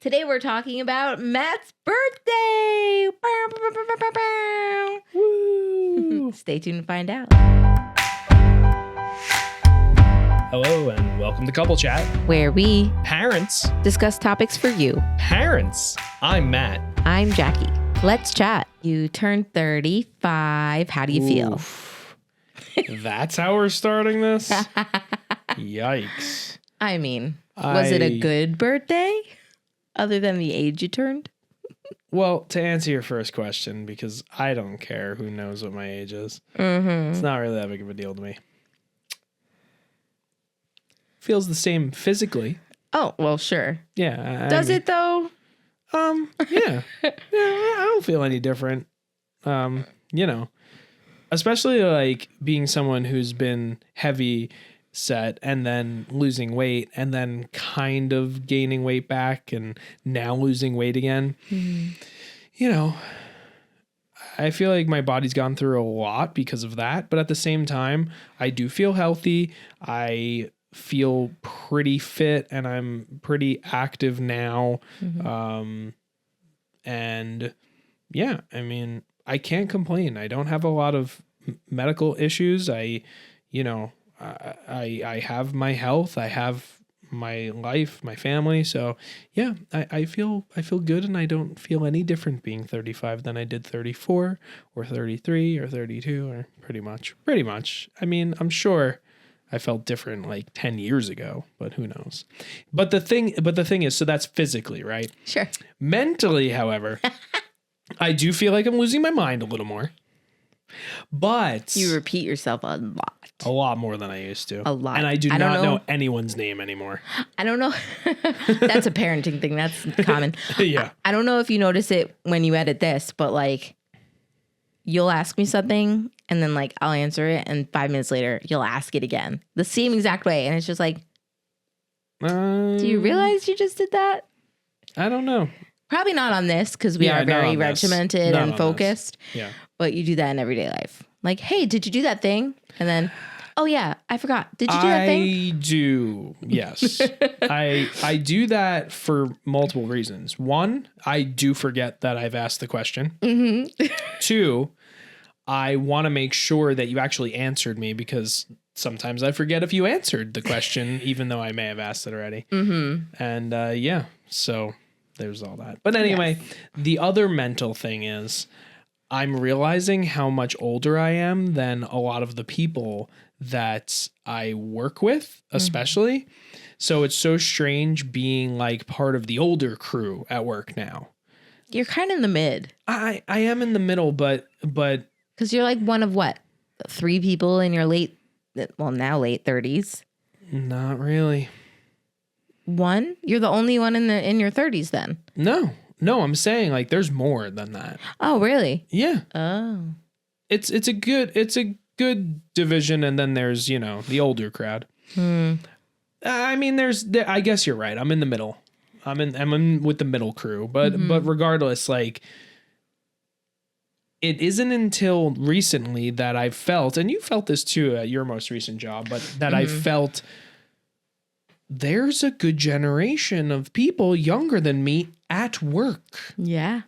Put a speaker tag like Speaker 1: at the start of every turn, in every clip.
Speaker 1: Today we're talking about Matt's birthday.
Speaker 2: Woo!
Speaker 1: Stay tuned to find out.
Speaker 2: Hello and welcome to Couple Chat.
Speaker 1: Where we
Speaker 2: Parents.
Speaker 1: discuss topics for you.
Speaker 2: Parents. I'm Matt.
Speaker 1: I'm Jackie. Let's chat. You turned 35. How do you feel?
Speaker 2: Oof. That's how we're starting this? Yikes.
Speaker 1: I mean, was it a good birthday? Other than the age you turned?
Speaker 2: Well, to answer your first question, because I don't care who knows what my age is.
Speaker 1: Mm-hmm.
Speaker 2: It's not really that big of a deal to me. Feels the same physically.
Speaker 1: Oh, well, sure.
Speaker 2: Yeah.
Speaker 1: Does it though?
Speaker 2: Yeah. I don't feel any different. Especially like being someone who's been heavy set and then losing weight and then kind of gaining weight back and now losing weight again. Mm-hmm. I feel like my body's gone through a lot because of that. But at the same time, I do feel healthy. I feel pretty fit and I'm pretty active now. Mm-hmm. And yeah, I mean, I can't complain. I don't have a lot of medical issues. I have my health. I have my life, my family. So yeah, I feel good and I don't feel any different being 35 than I did 34 or 33 or 32 or pretty much. I mean, I'm sure I felt different like 10 years ago, but who knows? But the thing is, so that's physically, right?
Speaker 1: Sure.
Speaker 2: Mentally, however, I do feel like I'm losing my mind a little more. But
Speaker 1: You repeat yourself a lot
Speaker 2: more than I used to.
Speaker 1: A lot.
Speaker 2: And I do not know anyone's name anymore.
Speaker 1: I don't know. That's a parenting thing. That's common.
Speaker 2: Yeah.
Speaker 1: I don't know if you notice it when you edit this, but like you'll ask me something and then like I'll answer it and 5 minutes later you'll ask it again the same exact way. And it's just like, do you realize you just did that?
Speaker 2: I don't know.
Speaker 1: Probably not on this because we are very regimented and focused.
Speaker 2: Yeah.
Speaker 1: But you do that in everyday life. Like, hey, did you do that thing? And then, oh yeah, I forgot. Did you do that thing?
Speaker 2: I do. Yes. I do that for multiple reasons. One, I do forget that I've asked the question. Mm-hmm. Two, I want to make sure that you actually answered me because sometimes I forget if you answered the question, even though I may have asked it already. Mm-hmm. And so there's all that. But anyway, The other mental thing is I'm realizing how much older I am than a lot of the people that I work with, especially. Mm-hmm. So it's so strange being like part of the older crew at work now.
Speaker 1: You're kind of in the mid.
Speaker 2: I am in the middle, but
Speaker 1: because you're like one of what? 3 people in your now late 30s.
Speaker 2: Not really.
Speaker 1: One? You're the only one in your 30s then?
Speaker 2: No, I'm saying like there's more than that.
Speaker 1: Oh, really?
Speaker 2: Yeah.
Speaker 1: Oh.
Speaker 2: It's a good division, and then there's, the older crowd. I mean, I guess you're right. I'm in the middle. I'm in with the middle crew, but regardless, like it isn't until recently that I've felt, and you felt this too at your most recent job, but that I felt there's a good generation of people younger than me at work.
Speaker 1: Yeah.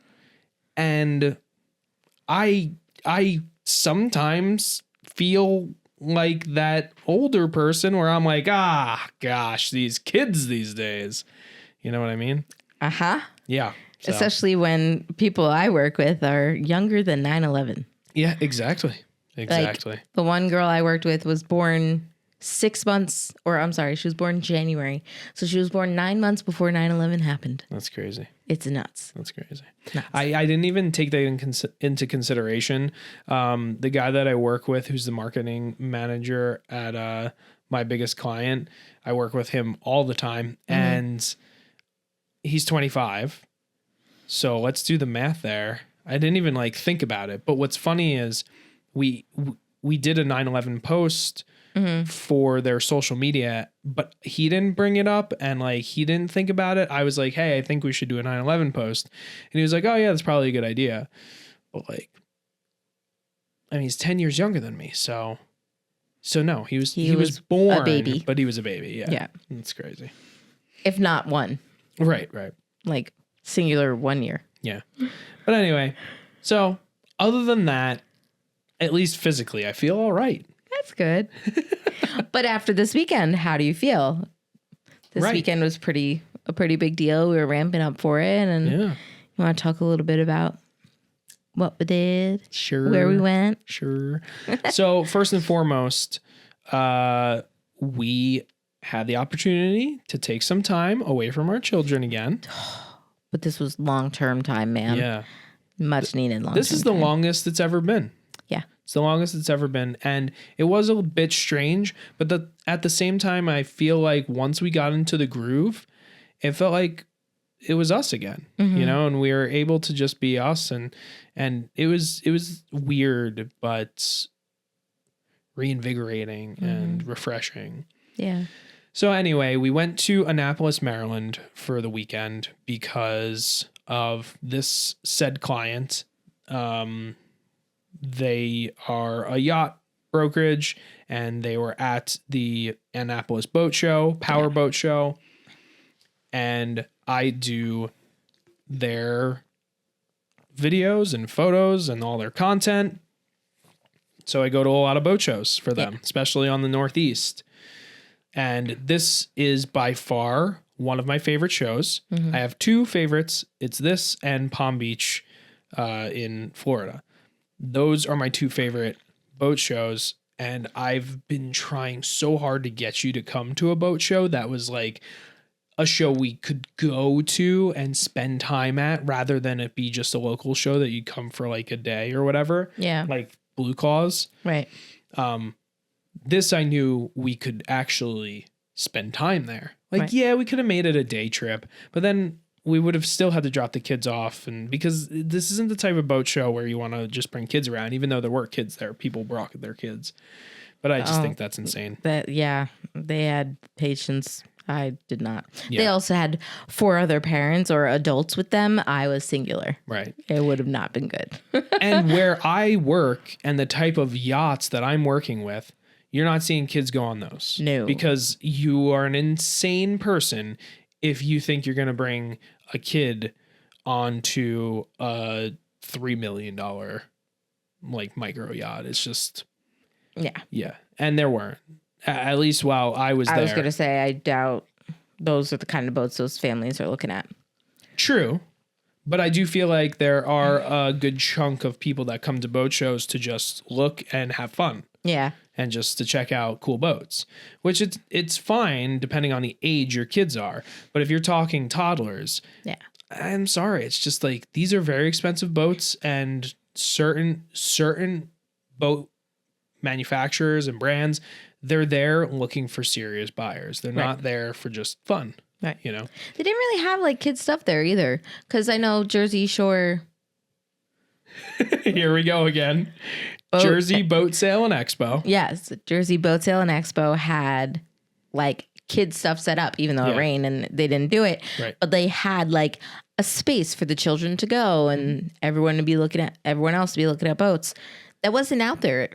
Speaker 2: And I sometimes feel like that older person where I'm like, gosh, these kids these days. You know what I mean?
Speaker 1: Uh-huh.
Speaker 2: Yeah. So.
Speaker 1: Especially when people I work with are younger than 9/11.
Speaker 2: Yeah, exactly.
Speaker 1: Like, the one girl I worked with was born 6 months, she was born in January. So she was born 9 months before 9/11 happened.
Speaker 2: That's crazy.
Speaker 1: It's nuts.
Speaker 2: That's crazy.
Speaker 1: Nuts.
Speaker 2: I didn't even take that into consideration. The guy that I work with, who's the marketing manager at my biggest client, I work with him all the time, and he's 25. So let's do the math there. I didn't even like think about it. But what's funny is we did a 9/11 post for their social media, but he didn't bring it up and like he didn't think about it. I was like, hey, I think we should do a 9/11 post. And he was like, oh yeah, that's probably a good idea. But like, I mean, he's 10 years younger than me. So no, he was born
Speaker 1: a baby,
Speaker 2: but he was a baby. Yeah.
Speaker 1: Yeah.
Speaker 2: That's crazy.
Speaker 1: If not one.
Speaker 2: Right.
Speaker 1: like singular 1 year.
Speaker 2: Yeah. But anyway, so other than that, at least physically, I feel all right.
Speaker 1: That's good. But after this weekend, how do you feel? This weekend was a pretty big deal. We were ramping up for it. And you want to talk a little bit about what we did?
Speaker 2: Sure.
Speaker 1: Where we went?
Speaker 2: Sure. So first and foremost, we had the opportunity to take some time away from our children again.
Speaker 1: But this was long-term time, man.
Speaker 2: Yeah.
Speaker 1: Much needed long-term
Speaker 2: This is the
Speaker 1: time.
Speaker 2: longest it's ever been.
Speaker 1: Yeah.
Speaker 2: It's the longest it's ever been. And it was a bit strange, but at the same time, I feel like once we got into the groove, it felt like it was us again, you know, and we were able to just be us. And it was weird, but reinvigorating and refreshing.
Speaker 1: Yeah.
Speaker 2: So anyway, we went to Annapolis, Maryland for the weekend because of this said client. They are a yacht brokerage and they were at the Annapolis Boat Show, Powerboat Show. And I do their videos and photos and all their content. So I go to a lot of boat shows for them, especially on the Northeast. And this is by far one of my favorite shows. I have two favorites. It's this and Palm Beach in Florida. Those are my two favorite boat shows. And I've been trying so hard to get you to come to a boat show that was like a show we could go to and spend time at rather than it be just a local show that you'd come for like a day or whatever.
Speaker 1: Yeah.
Speaker 2: Like Blue Claws.
Speaker 1: Right.
Speaker 2: This I knew we could actually spend time there. Like,
Speaker 1: Right.
Speaker 2: yeah, we could have made it a day trip, but then we would have still had to drop the kids off. And because this isn't the type of boat show where you want to just bring kids around, even though there were kids there, people brought their kids. But I just think that's insane.
Speaker 1: They had patience. I did not.
Speaker 2: Yeah.
Speaker 1: They also had 4 other parents or adults with them. I was singular.
Speaker 2: Right.
Speaker 1: It would have not been good.
Speaker 2: And where I work and the type of yachts that I'm working with, you're not seeing kids go on those.
Speaker 1: No.
Speaker 2: Because you are an insane person if you think you're going to bring a kid onto a $3 million like micro yacht. It's just... Yeah. And there weren't. At least while I was there.
Speaker 1: I was going to say, I doubt those are the kind of boats those families are looking at.
Speaker 2: True. But I do feel like there are a good chunk of people that come to boat shows to just look and have fun.
Speaker 1: Yeah.
Speaker 2: And just to check out cool boats, which it's fine depending on the age your kids are. But if you're talking toddlers, I'm sorry. It's just like, these are very expensive boats, and certain boat manufacturers and brands, they're there looking for serious buyers. They're not there for just fun.
Speaker 1: Right.
Speaker 2: You know,
Speaker 1: They didn't really have like kids stuff there either. Cause I know Jersey Shore.
Speaker 2: Here we go again. Jersey Boat Sale and Expo.
Speaker 1: Yes. Jersey Boat Sale and Expo had like kids stuff set up, even though it rained and they didn't do it.
Speaker 2: Right.
Speaker 1: But they had like a space for the children to go and everyone else to be looking at boats. That wasn't out there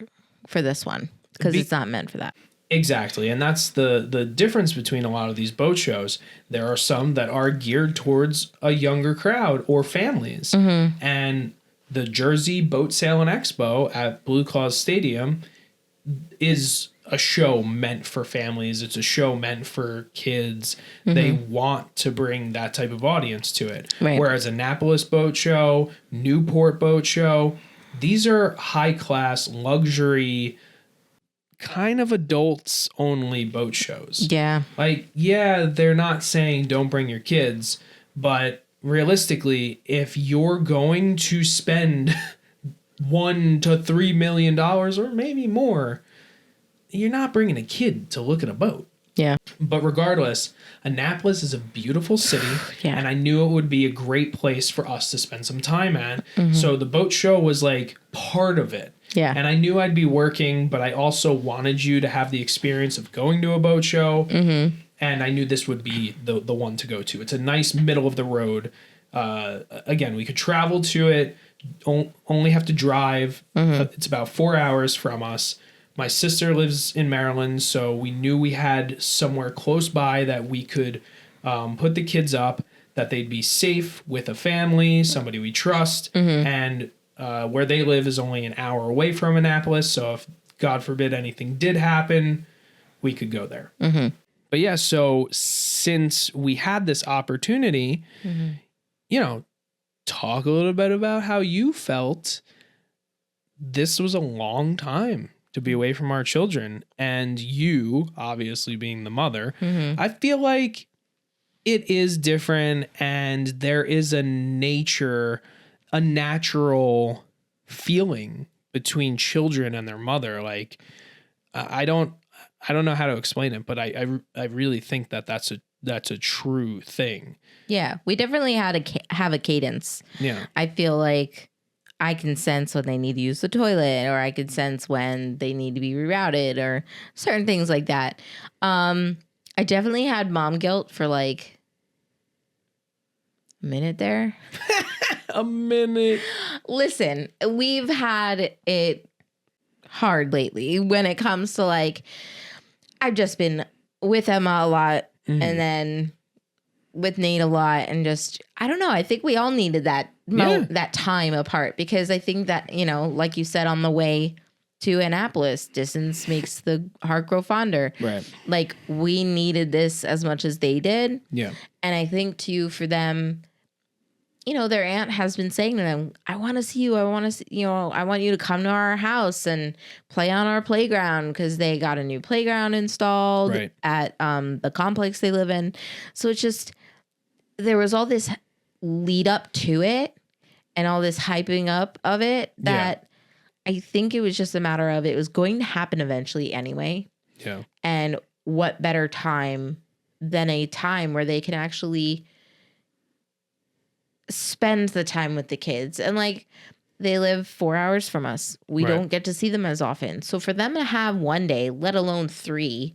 Speaker 1: for this one because it's not meant for that.
Speaker 2: Exactly. And that's the difference between a lot of these boat shows. There are some that are geared towards a younger crowd or families. And the Jersey Boat Sale and Expo at Blue Claws Stadium is a show meant for families. It's a show meant for kids. They want to bring that type of audience to it.
Speaker 1: Right.
Speaker 2: Whereas Annapolis Boat Show, Newport Boat Show, these are high class, luxury, kind of adults only boat shows.
Speaker 1: Yeah.
Speaker 2: Like, yeah, they're not saying don't bring your kids, but realistically, if you're going to spend $1 to $3 million or maybe more, you're not bringing a kid to look at a boat.
Speaker 1: Yeah.
Speaker 2: But regardless, Annapolis is a beautiful city, and I knew it would be a great place for us to spend some time at. So the boat show was like part of it.
Speaker 1: Yeah.
Speaker 2: And I knew I'd be working, but I also wanted you to have the experience of going to a boat show. And I knew this would be the one to go to. It's a nice middle of the road. Again, we could travel to it, only have to drive. It's about 4 hours from us. My sister lives in Maryland, so we knew we had somewhere close by that we could put the kids up. that they'd be safe with a family, somebody we trust, and where they live is only an hour away from Annapolis. So if God forbid anything did happen, we could go there. But yeah, so since we had this opportunity, you know, talk a little bit about how you felt. This was a long time to be away from our children, and you obviously being the mother, I feel like it is different, and there is a natural feeling between children and their mother. Like I don't know how to explain it, but I really think that's a true thing.
Speaker 1: Yeah, we definitely had have a cadence.
Speaker 2: Yeah,
Speaker 1: I feel like I can sense when they need to use the toilet, or I can sense when they need to be rerouted, or certain things like that. I definitely had mom guilt for like a minute there.
Speaker 2: a minute.
Speaker 1: Listen, we've had it hard lately when it comes to like, I've just been with Emma a lot, and then with Nate a lot, and just, I don't know. I think we all needed that that time apart, because I think that, you know, like you said, on the way to Annapolis, distance makes the heart grow fonder.
Speaker 2: Right.
Speaker 1: Like, we needed this as much as they did.
Speaker 2: Yeah.
Speaker 1: And I think too, for them, you know, their aunt has been saying to them, I want to see you. I want to see, you know, I want you to come to our house and play on our playground, because they got a new playground installed at the complex they live in. So it's just, there was all this lead up to it and all this hyping up of it that I think it was just a matter of, it was going to happen eventually anyway.
Speaker 2: Yeah. And
Speaker 1: what better time than a time where they can actually spend the time with the kids. And like, they live 4 hours from us. We don't get to see them as often. So for them to have one day, let alone 3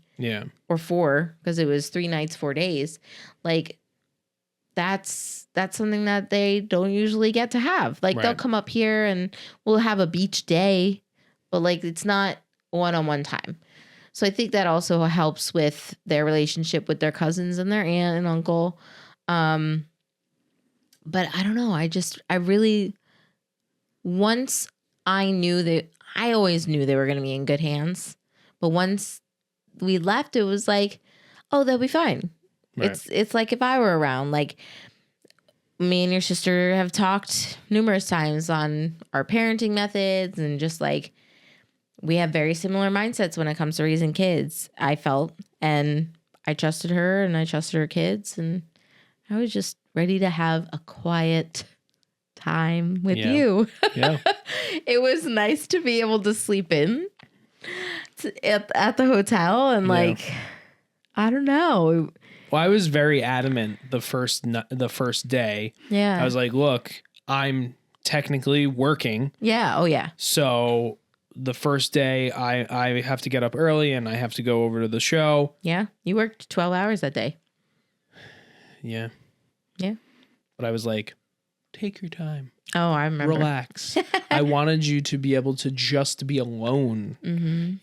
Speaker 1: or 4, because it was 3 nights, 4 days, like, that's something that they don't usually get to have. Like, they'll come up here and we'll have a beach day, but like, it's not one-on-one time. So I think that also helps with their relationship with their cousins and their aunt and uncle. But I don't know. I really, once I knew that, I always knew they were going to be in good hands. But once we left, it was like, oh, they'll be fine. Right. It's like if I were around, like, me and your sister have talked numerous times on our parenting methods, and just like, we have very similar mindsets when it comes to raising kids, I felt, and I trusted her and I trusted her kids, and I was just ready to have a quiet time with you. Yeah. It was nice to be able to sleep in at the hotel, and like, I don't know.
Speaker 2: Well, I was very adamant the first day. Yeah. I was like, look, I'm technically working.
Speaker 1: Yeah. Oh, yeah.
Speaker 2: So the first day I have to get up early and I have to go over to the show.
Speaker 1: Yeah. You worked 12 hours that day.
Speaker 2: Yeah.
Speaker 1: Yeah.
Speaker 2: But I was like, take your time.
Speaker 1: Oh, I remember.
Speaker 2: Relax. I wanted you to be able to just be alone.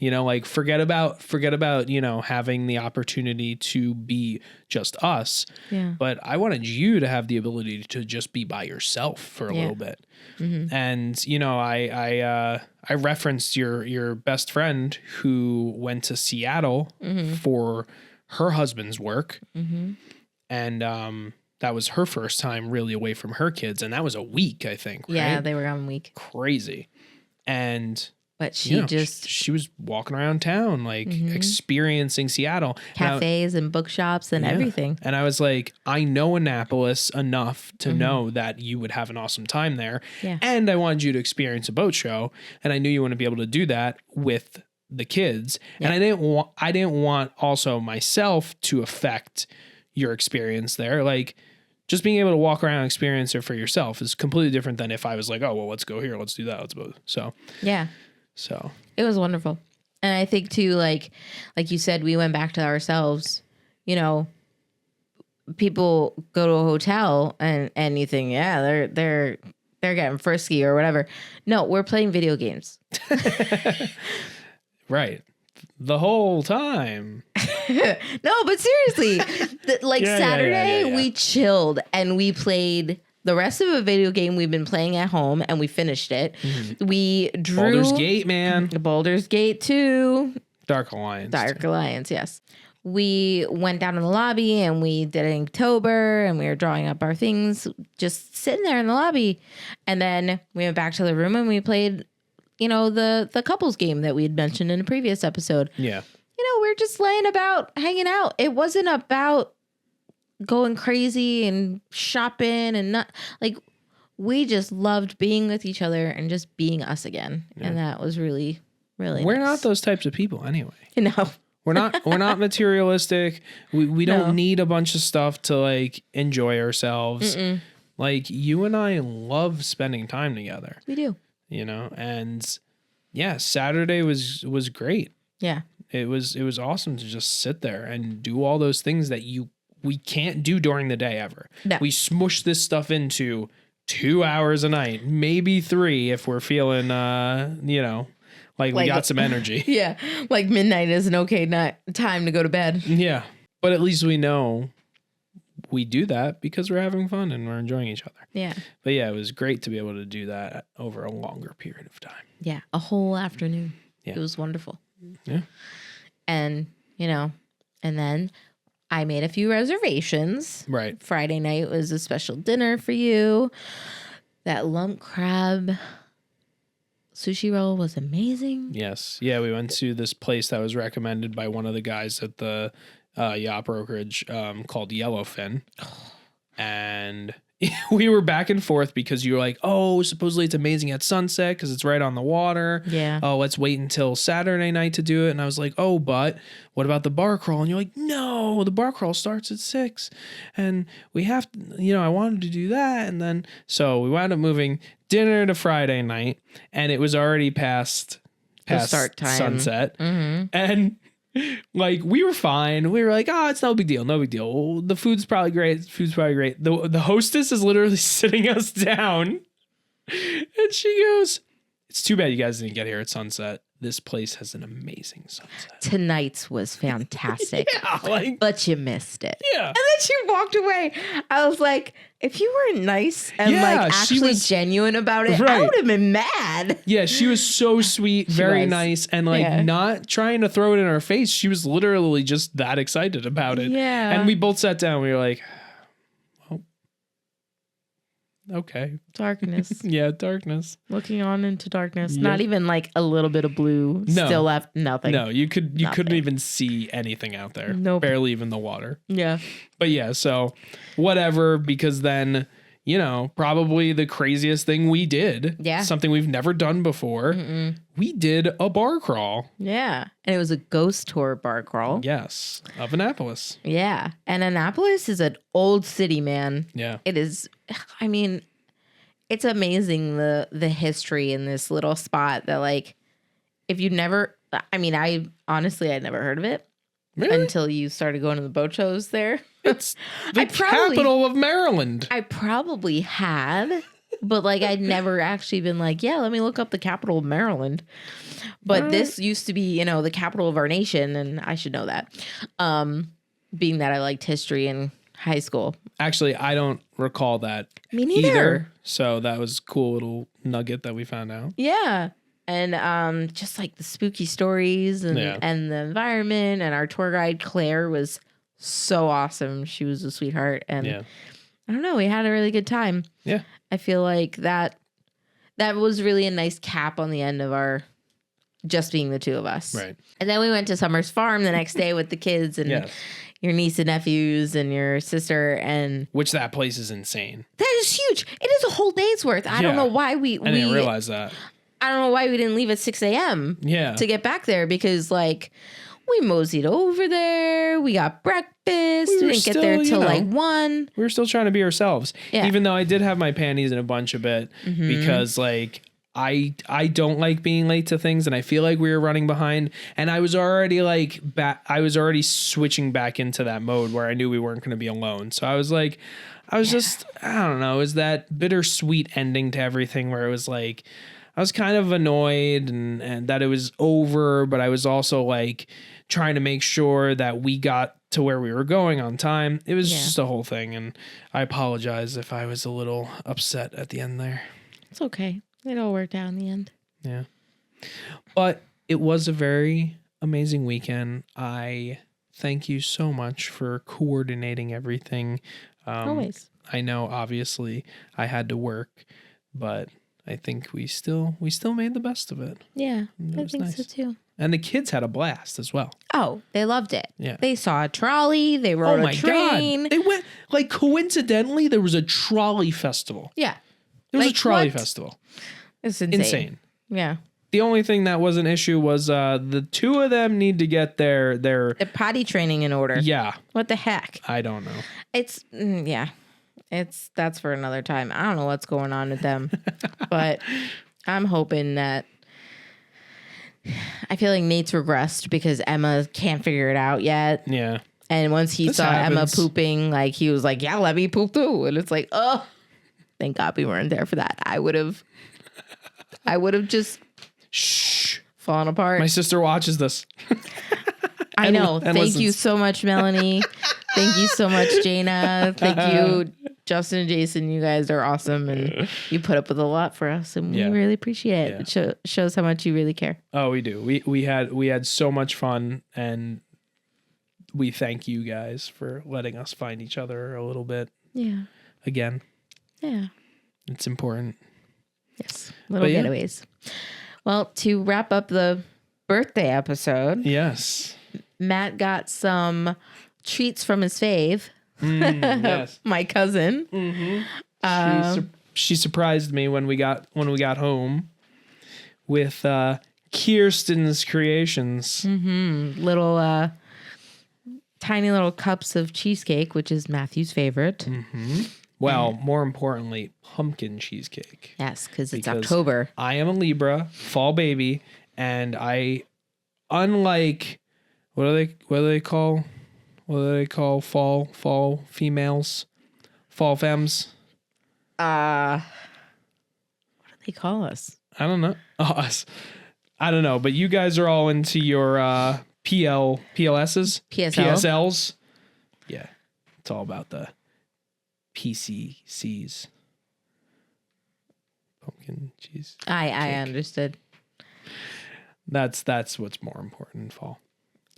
Speaker 2: You know, like, forget about, you know, having the opportunity to be just us. Yeah. But I wanted you to have the ability to just be by yourself for a little bit. And, you know, I referenced your best friend who went to Seattle for her husband's work. And that was her first time really away from her kids. And that was a week, I think. Right?
Speaker 1: Yeah, they were gone a week.
Speaker 2: Crazy. But
Speaker 1: she
Speaker 2: she was walking around town, like experiencing Seattle.
Speaker 1: Cafes and bookshops and everything.
Speaker 2: And I was like, I know Annapolis enough to know that you would have an awesome time there. Yeah. And I wanted you to experience a boat show. And I knew you want to be able to do that with the kids. Yeah. And I didn't want also myself to affect your experience there. Like, just being able to walk around and experience it for yourself is completely different than if I was like, oh, well, let's go here, let's do that, let's go. So
Speaker 1: yeah.
Speaker 2: So
Speaker 1: it was wonderful. And I think too, like you said, we went back to ourselves. You know, people go to a hotel and you think, yeah, they're getting frisky or whatever. No, we're playing video games.
Speaker 2: Right. The whole time.
Speaker 1: No, but seriously, Saturday we chilled and we played the rest of a video game we've been playing at home, and we finished it. Mm-hmm. We drew
Speaker 2: Baldur's Gate, man.
Speaker 1: Baldur's Gate 2.
Speaker 2: Dark Alliance.
Speaker 1: Dark Alliance, yes. We went down in the lobby and we did Inktober and we were drawing up our things, just sitting there in the lobby. And then we went back to the room and we played, the couples game that we had mentioned in a previous episode.
Speaker 2: Yeah.
Speaker 1: We're just laying about, hanging out. It wasn't about going crazy and shopping and not we just loved being with each other and just being us again. Yeah. And that was really, really
Speaker 2: We're not those types of people anyway.
Speaker 1: No.
Speaker 2: We're not materialistic. We don't need a bunch of stuff to enjoy ourselves. Mm-mm. You and I love spending time together.
Speaker 1: We do.
Speaker 2: And yeah, Saturday was great.
Speaker 1: Yeah.
Speaker 2: It was awesome to just sit there and do all those things that we can't do during the day ever. No. We smush this stuff into 2 hours a night, maybe 3 if we're feeling we got some energy.
Speaker 1: Yeah. Midnight is an okay time to go to bed.
Speaker 2: Yeah. But at least we know we do that because we're having fun and we're enjoying each other.
Speaker 1: Yeah.
Speaker 2: But yeah, it was great to be able to do that over a longer period of time.
Speaker 1: Yeah. A whole afternoon.
Speaker 2: Yeah.
Speaker 1: It was wonderful.
Speaker 2: Yeah.
Speaker 1: And, and then I made a few reservations.
Speaker 2: Right.
Speaker 1: Friday night was a special dinner for you. That lump crab sushi roll was amazing.
Speaker 2: Yes. Yeah, we went to this place that was recommended by one of the guys at the yacht brokerage called Yellowfin. And we were back and forth because you were like, oh, supposedly it's amazing at sunset because it's right on the water.
Speaker 1: Yeah.
Speaker 2: Oh, let's wait until Saturday night to do it. And I was like, oh, but what about the bar crawl? And you're like, no, the bar crawl starts at 6. And we have to, I wanted to do that. And then, so we wound up moving dinner to Friday night. And it was already past
Speaker 1: start time.
Speaker 2: Sunset.
Speaker 1: Mm-hmm.
Speaker 2: And we were fine. We were like, oh, it's no big deal. No big deal. The food's probably great. The hostess is literally sitting us down. And she goes, it's too bad you guys didn't get here at sunset. This place has an amazing sunset.
Speaker 1: Tonight's was fantastic.
Speaker 2: Yeah,
Speaker 1: but you missed it.
Speaker 2: Yeah.
Speaker 1: And then she walked away. I was like, if you weren't nice and actually genuine about it, right. I would have been mad.
Speaker 2: Yeah, she was so sweet, very nice, and not trying to throw it in our face. She was literally just that excited about it.
Speaker 1: Yeah.
Speaker 2: And we both sat down. We were like, okay.
Speaker 1: Darkness.
Speaker 2: Yeah, darkness.
Speaker 1: Looking on into darkness. Yep. Not even a little bit of blue. No. Still left nothing.
Speaker 2: No, you couldn't even see anything out there.
Speaker 1: Nope.
Speaker 2: Barely even the water.
Speaker 1: Yeah.
Speaker 2: But yeah, so whatever, because then, probably the craziest thing we did.
Speaker 1: Yeah.
Speaker 2: Something we've never done before.
Speaker 1: Mm-mm.
Speaker 2: We did a bar crawl.
Speaker 1: Yeah. And it was a ghost tour bar crawl.
Speaker 2: Yes. Of Annapolis.
Speaker 1: Yeah. And Annapolis is an old city, man.
Speaker 2: Yeah.
Speaker 1: It is. I mean, it's amazing the history in this little spot that if you never, I honestly, I'd never heard of it.
Speaker 2: Really?
Speaker 1: Until you started going to the boat shows there.
Speaker 2: It's the capital of Maryland.
Speaker 1: I probably had, but I'd never actually been let me look up the capital of Maryland. But this used to be, the capital of our nation, and I should know that. Being that I liked history in high school.
Speaker 2: Actually, I don't recall that.
Speaker 1: Me neither.
Speaker 2: Either. So that was a cool little nugget that we found out.
Speaker 1: Yeah. And just the spooky stories and the environment, and our tour guide Claire was so awesome. She was a sweetheart, and I don't know, we had a really good time.
Speaker 2: Yeah,
Speaker 1: I feel like that was really a nice cap on the end of our just being the two of us.
Speaker 2: Right. And
Speaker 1: then we went to Summer's Farm the next day with the kids and your niece and nephews and your sister, and
Speaker 2: which that place is insane.
Speaker 1: That is huge. It is a whole day's worth. I don't know why I
Speaker 2: didn't realize that.
Speaker 1: I don't know why we didn't leave at 6 a.m. To get back there, because we moseyed over there. We got breakfast. We didn't get there till 1.
Speaker 2: We were still trying to be ourselves. Yeah. Even though I did have my panties in a bunch a bit because I don't like being late to things, and I feel like we were running behind, and I was already I was already switching back into that mode where I knew we weren't going to be alone. So I was just, I don't know, it was that bittersweet ending to everything where it was I was kind of annoyed and that it was over, but I was also like trying to make sure that we got to where we were going on time. It was just a whole thing. And I apologize if I was a little upset at the end there.
Speaker 1: It's okay. It all worked out in the end.
Speaker 2: Yeah. But it was a very amazing weekend. I thank you so much for coordinating everything.
Speaker 1: Always.
Speaker 2: I know obviously I had to work, but I think we still made the best of it.
Speaker 1: Yeah, I think
Speaker 2: nice.
Speaker 1: so too.
Speaker 2: And the kids had a blast as well.
Speaker 1: Oh, they loved it.
Speaker 2: Yeah.
Speaker 1: They saw a trolley. They rode a train.
Speaker 2: God. They went, like, coincidentally, there was a trolley festival.
Speaker 1: Yeah.
Speaker 2: There was
Speaker 1: Like,
Speaker 2: a trolley
Speaker 1: what?
Speaker 2: festival.
Speaker 1: It's insane.
Speaker 2: Insane.
Speaker 1: Yeah.
Speaker 2: The only thing that was an issue was the two of them need to get their
Speaker 1: The potty training in order.
Speaker 2: yeah.
Speaker 1: What the heck?
Speaker 2: I don't know.
Speaker 1: It's yeah. That's for another time. I don't know what's going on with them. But I'm hoping that I feel like Nate's regressed because Emma can't figure it out yet.
Speaker 2: Yeah.
Speaker 1: And once he saw Emma
Speaker 2: happens.
Speaker 1: pooping, like he was like, yeah, let me poop too. And it's like, oh, thank God we weren't there for that. I would have just
Speaker 2: Shh.
Speaker 1: fallen apart.
Speaker 2: My sister watches this.
Speaker 1: I know.
Speaker 2: and
Speaker 1: Thank
Speaker 2: listens.
Speaker 1: you so much, Melanie. Thank you so much, Jaina. Thank you, Justin and Jason. You guys are awesome, and you put up with a lot for us, and we really appreciate it.
Speaker 2: Yeah.
Speaker 1: It shows how much you really care.
Speaker 2: Oh, we do. We had so much fun, and we thank you guys for letting us find each other a little bit.
Speaker 1: Yeah.
Speaker 2: Again.
Speaker 1: Yeah.
Speaker 2: It's important.
Speaker 1: Yes. Little getaways. Well, to wrap up the birthday episode.
Speaker 2: Yes.
Speaker 1: Matt got some treats from his fave.
Speaker 2: Yes.
Speaker 1: My cousin.
Speaker 2: Mm-hmm. She surprised me when we got home with Kirsten's creations.
Speaker 1: Mm-hmm. Little tiny little cups of cheesecake, which is Matthew's favorite.
Speaker 2: Mm-hmm. Well, more importantly, pumpkin cheesecake.
Speaker 1: Yes, because it's October.
Speaker 2: I am a Libra, fall baby, and I, unlike what do they call fall females, fall femmes?
Speaker 1: What do they call us?
Speaker 2: I don't know. Us. I don't know, but you guys are all into your PLSs, PSLs. Yeah, it's all about the PCCs. Pumpkin cheese.
Speaker 1: I understood.
Speaker 2: That's what's more important in fall.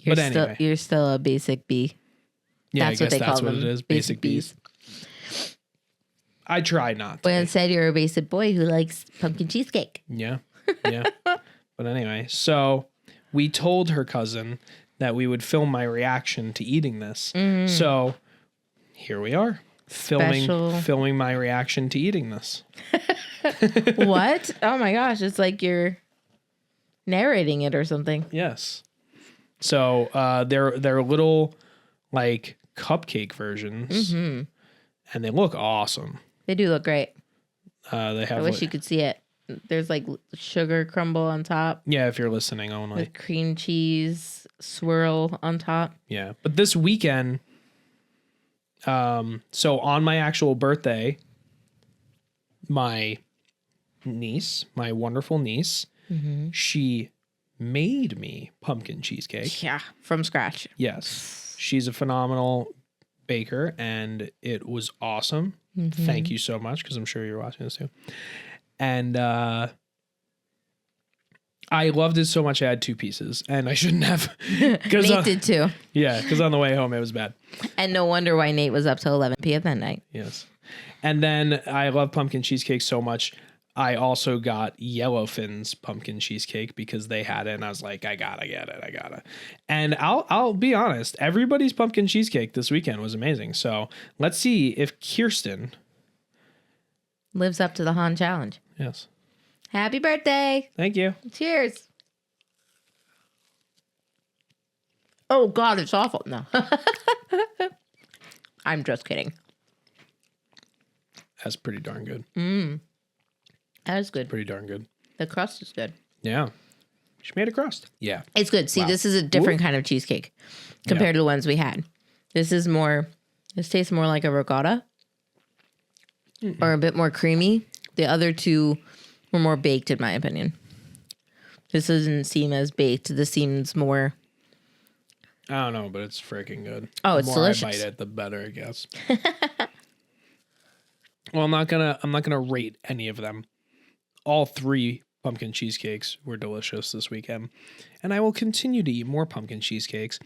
Speaker 1: You're
Speaker 2: But anyway.
Speaker 1: you're still a basic B.
Speaker 2: Yeah,
Speaker 1: That's
Speaker 2: I
Speaker 1: what
Speaker 2: guess
Speaker 1: they call
Speaker 2: that's what
Speaker 1: them.
Speaker 2: it is.
Speaker 1: Basic
Speaker 2: Basic Bs. I try not to.
Speaker 1: But instead, you're a basic boy who likes pumpkin cheesecake.
Speaker 2: Yeah. Yeah. But anyway, so we told her cousin that we would film my reaction to eating this.
Speaker 1: Mm-hmm.
Speaker 2: So here we are.
Speaker 1: Special.
Speaker 2: Filming my reaction to eating this.
Speaker 1: What? Oh my gosh. It's like you're narrating it or something.
Speaker 2: Yes. So they're little like cupcake versions, and they look awesome.
Speaker 1: They do look great.
Speaker 2: They have.
Speaker 1: I wish you could see it. There's like sugar crumble on top.
Speaker 2: Yeah, if you're listening only.
Speaker 1: With cream cheese swirl on top.
Speaker 2: Yeah, but this weekend, so on my actual birthday, my niece, my wonderful niece, she made me pumpkin cheesecake.
Speaker 1: Yeah, from scratch.
Speaker 2: Yes, she's a phenomenal baker, and it was awesome. Thank you so much, because I'm sure you're watching this too. And I loved it so much I had 2 pieces, and I shouldn't have.
Speaker 1: Nate did too.
Speaker 2: Yeah, because on the way home it was bad.
Speaker 1: And no wonder why Nate was up till 11 p.m. that night.
Speaker 2: Yes. And then I love pumpkin cheesecake so much. I also got Yellowfin's pumpkin cheesecake because they had it, and I was like, I gotta get it. I gotta. And I'll be honest, everybody's pumpkin cheesecake this weekend was amazing. So let's see if Kirsten
Speaker 1: lives up to the Han challenge.
Speaker 2: Yes.
Speaker 1: Happy birthday.
Speaker 2: Thank you.
Speaker 1: Cheers. Oh, God, it's awful. No. I'm just kidding.
Speaker 2: That's pretty darn good.
Speaker 1: That is good.
Speaker 2: Pretty darn good.
Speaker 1: The crust is good.
Speaker 2: Yeah. She made a crust. Yeah.
Speaker 1: It's good. See,
Speaker 2: Wow.
Speaker 1: this is a different kind of cheesecake compared to the ones we had. This tastes more like a ricotta or a bit more creamy. The other two We're more baked, in my opinion. This doesn't seem as baked. This seems more.
Speaker 2: I don't know, but it's freaking good.
Speaker 1: Oh, it's
Speaker 2: the more
Speaker 1: delicious.
Speaker 2: I bite it, the better, I guess. Well, I'm not gonna rate any of them. All 3 pumpkin cheesecakes were delicious this weekend, and I will continue to eat more pumpkin cheesecakes.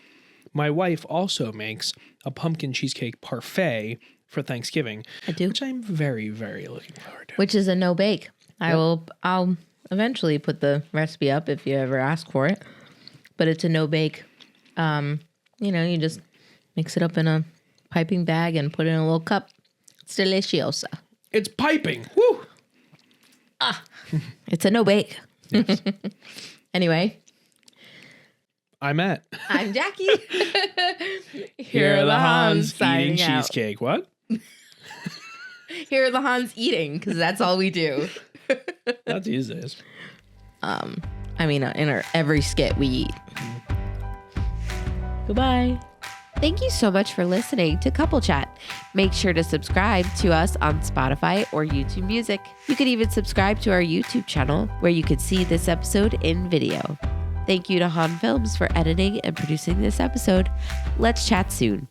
Speaker 2: My wife also makes a pumpkin cheesecake parfait for Thanksgiving.
Speaker 1: I do.
Speaker 2: Which I'm very, very looking forward to.
Speaker 1: Which is a no bake. I'll eventually put the recipe up if you ever ask for it. But it's a no bake. You just mix it up in a piping bag and put it in a little cup. It's deliciosa.
Speaker 2: It's piping. Woo!
Speaker 1: It's a no bake.
Speaker 2: Yes.
Speaker 1: Anyway.
Speaker 2: I'm
Speaker 1: Jackie.
Speaker 2: Here are the Hahns eating
Speaker 1: signing out.
Speaker 2: cheesecake. What?
Speaker 1: Here are the Hahns eating, because that's all we do.
Speaker 2: Not these days.
Speaker 1: In our every skit we eat. Goodbye. Thank you so much for listening to Couple Chat. Make sure to subscribe to us on Spotify or YouTube Music. You can even subscribe to our YouTube channel where you can see this episode in video. Thank you to Han Films for editing and producing this episode. Let's chat soon.